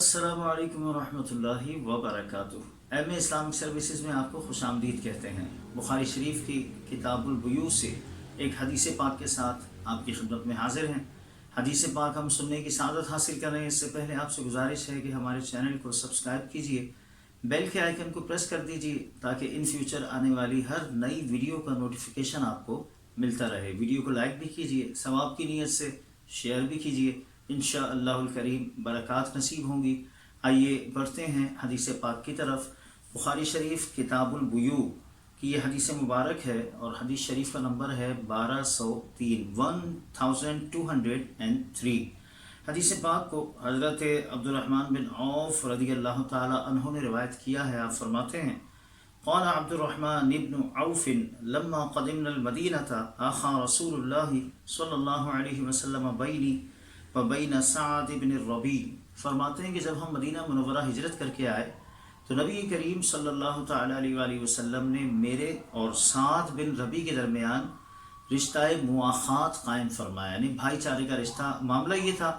अस्सलामु अलैकुम वरहमतुल्लाहि वबरकातुह। एम इस्लामिक सर्विसेज में आपको खुश आमदीद कहते हैं। बुखारी शरीफ की किताबुल बुयू से एक हदीस पाक के साथ आपकी खिदमत में हाजिर हैं। हदीस पाक हम सुनने की सादत हासिल कर रहे हैं। इससे पहले आपसे गुजारिश है कि हमारे चैनल को सब्सक्राइब कीजिए, बेल के आइकन को प्रेस कर दीजिए ताकि इन फ्यूचर आने वाली हर नई वीडियो का नोटिफिकेशन आपको मिलता रहे। वीडियो को लाइक भी कीजिए, सवाब की नीयत से शेयर भी कीजिए। इंशाअल्लाहुल करीम बरक़ात नसीब होंगी। आइए बढ़ते हैं हदीस पाक की तरफ। बुखारी शरीफ किताबुल बुयू की ये हदीस मुबारक है और हदीस शरीफ का नंबर है 1203 हदीस पाक को हज़रत अब्दुर्रहमान बिन औफ रज़ियल्लाहु ताला अन्हु ने रिवायत किया है। आप फरमाते हैं, क़ाल अब्दुर्रहमान इब्न औफ लम्मा क़दिमना अल-मदीनता आख़ा रसूलुल्लाह सल्लल्लाहु अलैहि वसल्लम बैनी व बैन सअद इब्न रबी। फरमाते हैं कि जब हम मदीना मुनव्वरा हिजरत करके आए तो नबी करीम सल्लल्लाहु ताला अलैहि वसल्लम ने मेरे और सअद बिन रबी के दरमियान रिश्ता मुआख़ात कायम फरमाया, यानी भाईचारे का रिश्ता। मामला ये था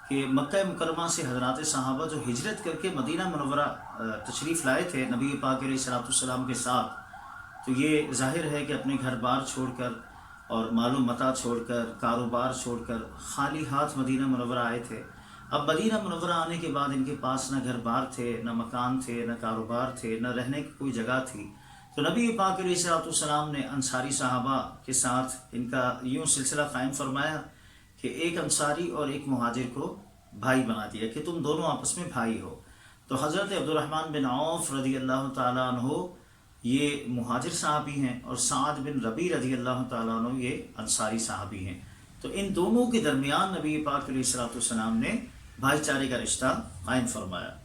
कि मक्का मुकर्रमा से हज़रात सहाबा जो हिजरत करके मदीना मुनव्वरा तशरीफ़ लाए थे नबी पाक अलैहिस्सलाम के साथ, तो ये ज़ाहिर है कि अपने घर बार छोड़कर और मालूम मता छोड़कर, कारोबार छोड़कर खाली हाथ मदीना मुनव्वरा आए थे। अब मदीना मुनव्वरा आने के बाद इनके पास न घर बार थे, न मकान थे, न कारोबार थे, न रहने की कोई जगह थी। तो नबी पाक अलैहिस्सलाम ने अंसारी सहाबा के साथ इनका यूँ सिलसिला कायम फरमाया कि एक अंसारी और एक मुहाजिर को भाई बना दिया कि तुम दोनों आपस में भाई हो। तो हज़रत अब्दुर्रहमान बिन औफ रज़ियल्लाहु ताला अन्हु ये मुहाजिर साहबी हैं और सअद बिन रबी रज़ियल्लाहु ताला अन्हु ये अंसारी साहबी हैं। तो इन दोनों के दरमियान नबी पाक अलैहिस्सलाम ने भाईचारे का रिश्ता कायम फरमाया।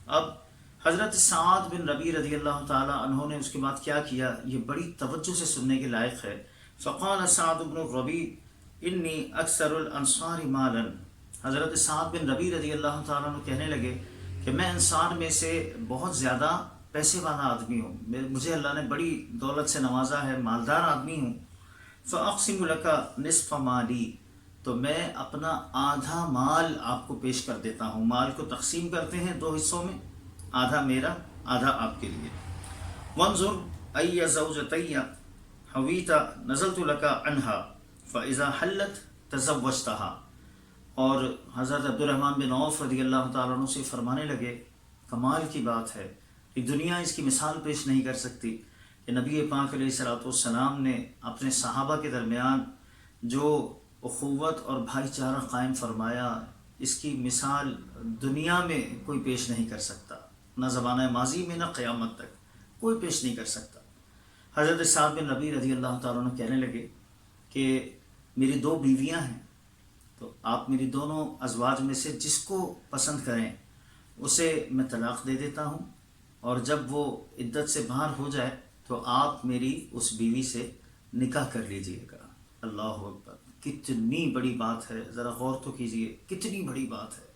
अब हज़रत सअद बिन रबी रज़ियल्लाहु ताला अन्हु ने उसके बाद क्या किया, ये बड़ी तवज्जो से सुनने के लायक है। फ़क़ाल सअद बिन रबी इन्नी अक्सरुल अंसारी मालन। हज़रत सअद बिन रबी रज़ियल्लाहु ताला अन्हु कहने लगे कि मैं अंसार में से बहुत ज़्यादा पैसे वाला आदमी हूँ, मुझे अल्लाह ने बड़ी दौलत से नवाजा है, मालदार आदमी हूँ। फ़अक़सिमु लका निस्फ़ माली, तो मैं अपना आधा माल आपको पेश कर देता हूँ। माल को तक़सीम करते हैं दो हिस्सों में, आधा मेरा आधा आपके लिए। वंज़ुर अय्या ज़ौजतैया हवीता नज़लतु लका अन्हा फ़इज़ा हल्लत तज़व्वजतहा। और हज़रत अब्दुर्रहमान बिन औफ रज़ियल्लाहु ताला अन्हु से फरमाने लगे, कमाल की बात है, कि दुनिया इसकी मिसाल पेश नहीं कर सकती कि नबी पाक अलैहिस्सलाम ने अपने सहाबा के दरमियान जो उख़ुव्वत और भाईचारा कायम फरमाया, इसकी मिसाल दुनिया में कोई पेश नहीं कर सकता, न ज़माना माजी में न क़यामत तक कोई पेश नहीं कर सकता। हज़रत सअद बिन रबी रज़ियल्लाहु ताला अन्हु कहने लगे कि मेरी दो बीवियाँ हैं, तो आप मेरी दोनों अज़वाज में से जिसको पसंद करें उसे मैं तलाक़ दे देता हूँ, और जब वो इद्दत से बाहर हो जाए तो आप मेरी उस बीवी से निकाह कर लीजिएगा। अल्लाहु अकबर, कितनी बड़ी बात है, ज़रा गौर तो कीजिए, कितनी बड़ी बात है।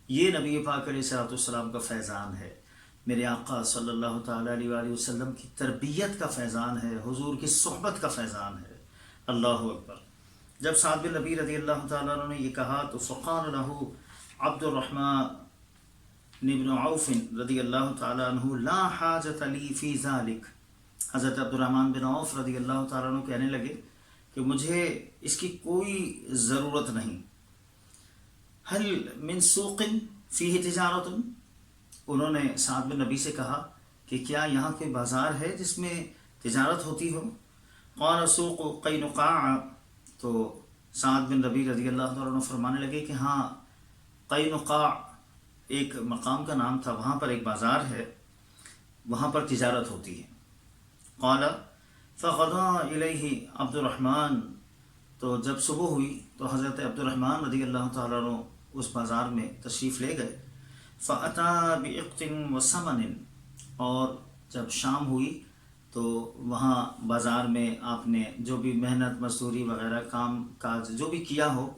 ये नबी पाक अलैहिस्सलाम का फैज़ान है, मेरे आका सल्लल्लाहु ताला अलैहि वसल्लम की तरबियत का फैज़ान है, हुज़ूर की सोहबत का फैज़ान है। अल्लाहु अकबर। जब सअद बिन रबी रज़ियल्लाहु ताला अन्हु ने ये कहा तो फ़क़ाल लहू अब्दुर्रहमान इब्न औफ रज़ियल्लाहु ताला अन्हु ला हाजत ली फ़ी ज़ालिक। हज़रत अब्दुर्रहमान बिन औफ रज़ियल्लाहु ताला अन्हु कहने लगे कि मुझे इसकी कोई ज़रूरत नहीं। हल मिन सूक़िन फ़ीही तिजारतुन। उन्होंने सअद बिन रबी से कहा कि क्या यहाँ कोई बाज़ार है जिसमें तिजारत होती हो। क़ाल सूक़ु क़ैनुक़ा। तो सअद बिन रबी रज़ियल्लाहु ताला अन्हु फरमाने लगे कि हाँ, क़ैनुक़ा एक मकाम का नाम था, वहाँ पर एक बाज़ार है, वहाँ पर तिजारत होती है। क़ाल फ़ग़दा इलैहि अब्दुर्रहमान। तो जब सुबह हुई तो हज़रत अब्दुर्रहमान रज़ियल्लाहु ताला अन्हु उस बाज़ार में तशरीफ़ ले गए। फ़अता बिइक़्तिन व समनिन। और जब शाम हुई तो वहाँ बाज़ार में आपने जो भी मेहनत मजदूरी वग़ैरह काम काज जो भी किया हो,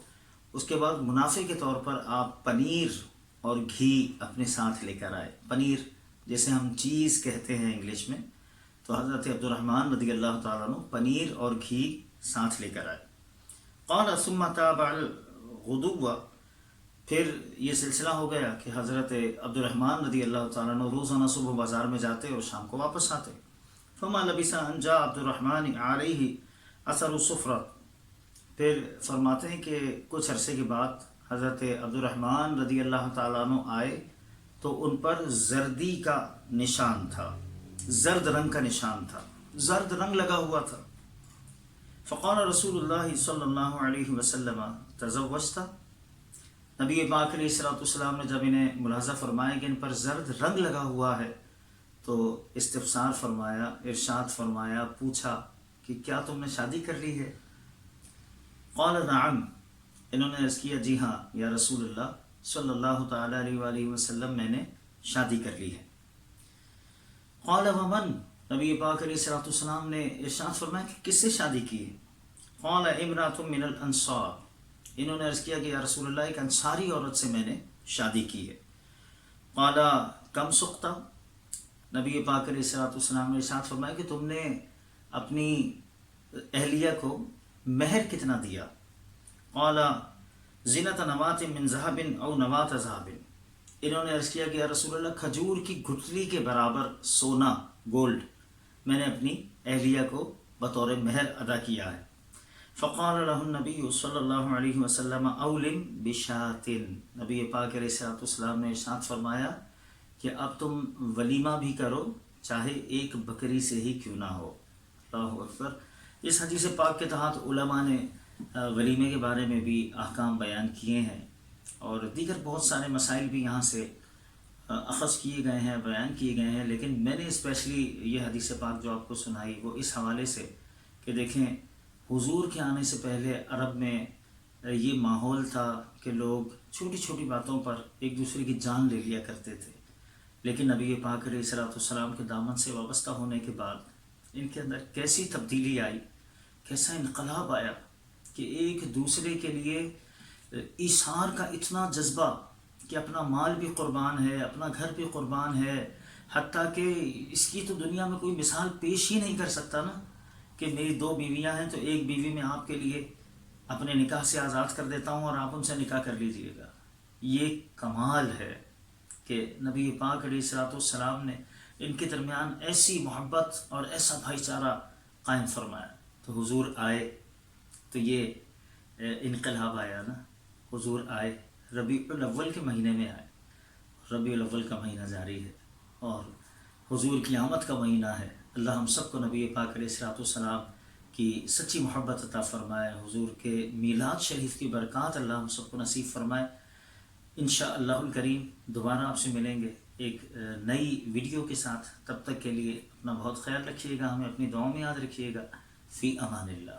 उसके बाद मुनाफे के तौर पर आप पनीर और घी अपने साथ लेकर आए। पनीर जैसे हम चीज़ कहते हैं इंग्लिश में, तो हज़रत अब्दुर्रहमान रज़ियल्लाहु ताला अन्हु पनीर और घी साथ लेकर आए। क़ाल सुम्मा ताबअल गुदुव्व। پھر یہ سلسلہ ہو گیا کہ حضرت عبد الرحمن رضی اللہ تعالیٰ عنہ روزانہ صبح بازار میں جاتے اور شام کو واپس آتے. فما لبث ان جاء عبد الرحمن علیہ اثر الصفرہ. پھر فرماتے ہیں کہ کچھ عرصے کے بعد حضرت عبد الرحمن رضی اللہ تعالیٰ عنہ آئے تو ان پر زردی کا نشان تھا، زرد رنگ کا نشان تھا، زرد رنگ لگا ہوا تھا. فقال رسول اللہ صلی اللہ علیہ وسلم تزوجت. نبی پاک علیہ الصلوۃ والسلام نے جب انہیں ملاحظہ فرمایا کہ ان پر زرد رنگ لگا ہوا ہے تو استفسار فرمایا، ارشاد فرمایا، پوچھا کہ کیا تم نے شادی کر لی ہے؟ قال نعم. انہوں نے عرض کیا جی ہاں یا رسول اللہ صلی اللہ تعالیٰ علیہ وآلہ وسلم میں نے شادی کر لی ہے. قال ومن. نبی پاک علیہ الصلوۃ والسلام نے ارشاد فرمایا کہ کس سے شادی کی ہے؟ قال امرأۃ من الانصار. انہوں نے عرض کیا کہ یا رسول اللہ ایک انصاری عورت سے میں نے شادی کی ہے. قال کم سقطا. نبی پاک علیہ الصلوۃ والسلام نے ارشاد فرمایا کہ تم نے اپنی اہلیہ کو مہر کتنا دیا؟ قال زینت نوات من ذهب او نوات ذهب. انہوں نے عرض کیا کہ یا رسول اللہ کھجور کی گٹھلی کے برابر سونا، گولڈ میں نے اپنی اہلیہ کو بطور مہر ادا کیا ہے. فقال له النبی صلی اللہ علیہ وسلم اولم بشات. نبی پاک علیہ السلام نے ارشاد فرمایا کہ اب تم ولیمہ بھی کرو چاہے ایک بکری سے ہی کیوں نہ ہو. اللہ اکبر. اس حدیث پاک کے تحت علماء نے ولیمے کے بارے میں بھی احکام بیان کیے ہیں اور دیگر بہت سارے مسائل بھی یہاں سے اخذ کیے گئے ہیں، بیان کیے گئے ہیں. لیکن میں نے اسپیشلی یہ حدیث پاک جو آپ کو سنائی وہ اس حوالے سے کہ دیکھیں حضور کے آنے سے پہلے عرب میں یہ ماحول تھا کہ لوگ چھوٹی چھوٹی باتوں پر ایک دوسرے کی جان لے لیا کرتے تھے. لیکن نبی پاک علیہ الصلوۃ والسلام کے دامن سے وابستہ ہونے کے بعد ان کے اندر کیسی تبدیلی آئی، کیسا انقلاب آیا کہ ایک دوسرے کے لیے ایثار کا اتنا جذبہ کہ اپنا مال بھی قربان ہے، اپنا گھر بھی قربان ہے، حتیٰ کہ اس کی تو دنیا میں کوئی مثال پیش ہی نہیں کر سکتا نا کہ میری 2 بیویاں ہیں تو ایک بیوی میں آپ کے لیے اپنے نکاح سے آزاد کر دیتا ہوں اور آپ ان سے نکاح کر لیجئے گا. یہ کمال ہے کہ نبی پاک علیہ الصلوۃ والسلام نے ان کے درمیان ایسی محبت اور ایسا بھائی چارہ قائم فرمایا. تو حضور آئے تو یہ انقلاب آیا نا. حضور آئے ربیع الاول کے مہینے میں آئے. ربیع الاول کا مہینہ جاری ہے اور حضور کی آمد کا مہینہ ہے. اللہ ہم سب کو نبی پاک علیہ الصلوۃ والسلام کی سچی محبت عطا فرمائے. حضور کے میلاد شریف کی برکات اللہ ہم سب کو نصیب فرمائے. انشاءاللہ الکریم دوبارہ آپ سے ملیں گے ایک نئی ویڈیو کے ساتھ. تب تک کے لیے اپنا بہت خیال رکھیے گا، ہمیں اپنی دعاؤں میں یاد رکھیے گا. فی امان اللہ.